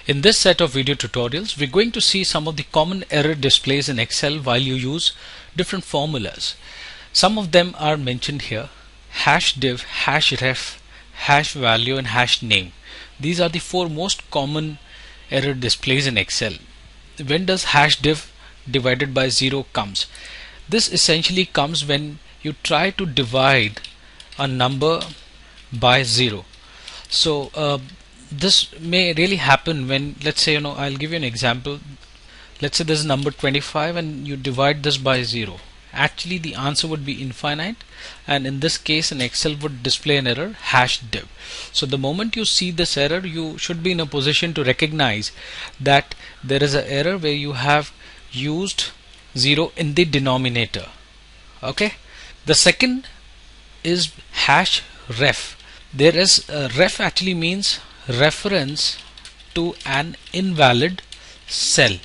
In this set of video tutorials, we're going to see some of the common error displays in Excel while you use different formulas. Some of them are mentioned here: hash div, hash ref, hash value, and hash name. These are the four most common error displays in Excel. When does hash div divided by 0 comes? This essentially comes when you try to divide a number by 0. So this may really happen when, let's say, I'll give you an example. Let's say this is number 25 and you divide this by 0. Actually the answer would be infinite, and in this case an Excel would display an error, hash div. So the moment you see this error, you should be in a position to recognize that there is an error where you have used 0 in the denominator. Okay. The second is hash ref. There is ref actually means reference to an invalid cell.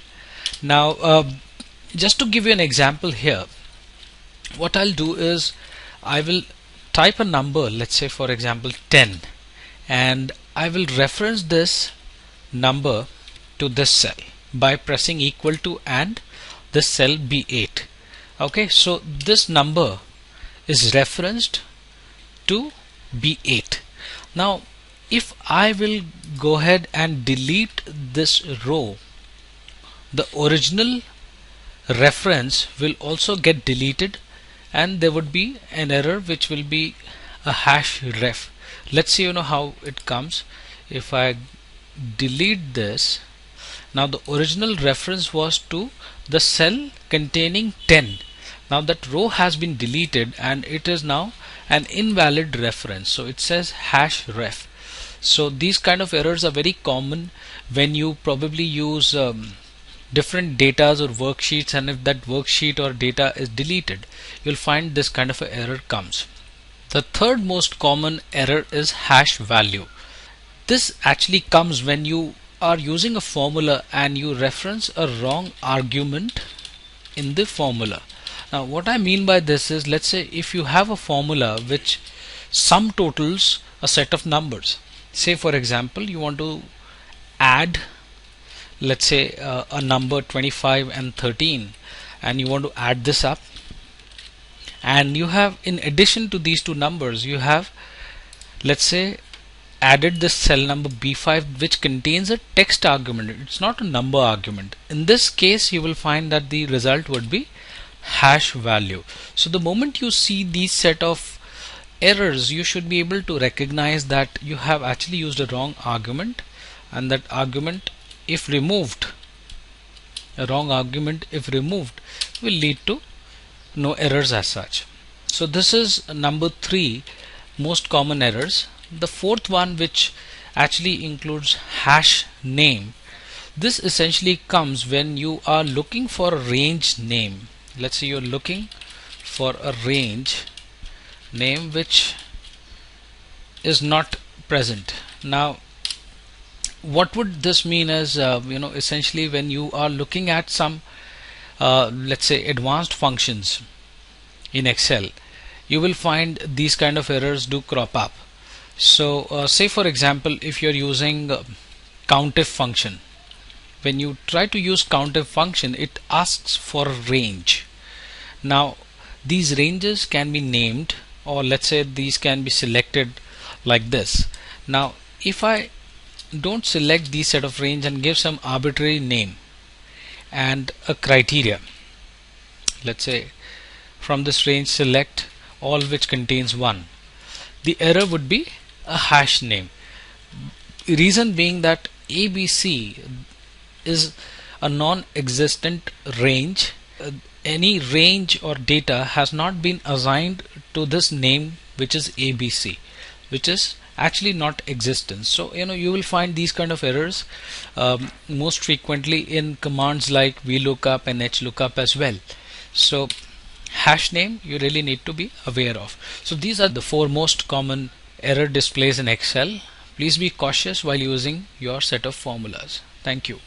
Now just to give you an example here, what I'll do is I will type a number, let's say for example 10, and I will reference this number to this cell by pressing equal to and this cell B8. Okay, so this number is referenced to B8. Now if I will go ahead and delete this row, the original reference will also get deleted, and there would be an error which will be a hash ref. Let's see how it comes. If I delete this, now the original reference was to the cell containing 10. Now that row has been deleted and it is now an invalid reference, so it says hash ref. So these kind of errors are very common when you probably use different datas or worksheets, and if that worksheet or data is deleted, you'll find this kind of an error comes. The third most common error is hash value. This actually comes when you are using a formula and you reference a wrong argument in the formula. Now what I mean by this is, let's say if you have a formula which sum totals a set of numbers. Say for example you want to add, let's say a number 25 and 13, and you want to add this up, and you have, in addition to these two numbers, you have, let's say, added this cell number B5 which contains a text argument. It's not a number argument. In this case you will find that the result would be hash value. So the moment you see these set of errors, you should be able to recognize that you have actually used a wrong argument, and that argument, if removed, a wrong argument if removed, will lead to no errors as such. So this is number 3 most common errors. The fourth one, which actually includes hash name, this essentially comes when you are looking for a range name. Let's say you're looking for a range name which is not present. Now what would this mean is, essentially when you are looking at some let's say advanced functions in Excel, you will find these kind of errors do crop up. So say for example if you're using COUNTIF function, when you try to use COUNTIF function, it asks for a range. Now these ranges can be named, or let's say these can be selected like this. Now if I don't select these set of range and give some arbitrary name and a criteria, let's say from this range select all which contains 1, the error would be a hash name. Reason being that ABC is a non-existent range. Any range or data has not been assigned to this name which is ABC, which is actually not existent. So you will find these kind of errors most frequently in commands like VLOOKUP and HLOOKUP as well. So hash name you really need to be aware of. So these are the 4 most common error displays in Excel. Please be cautious while using your set of formulas. Thank you.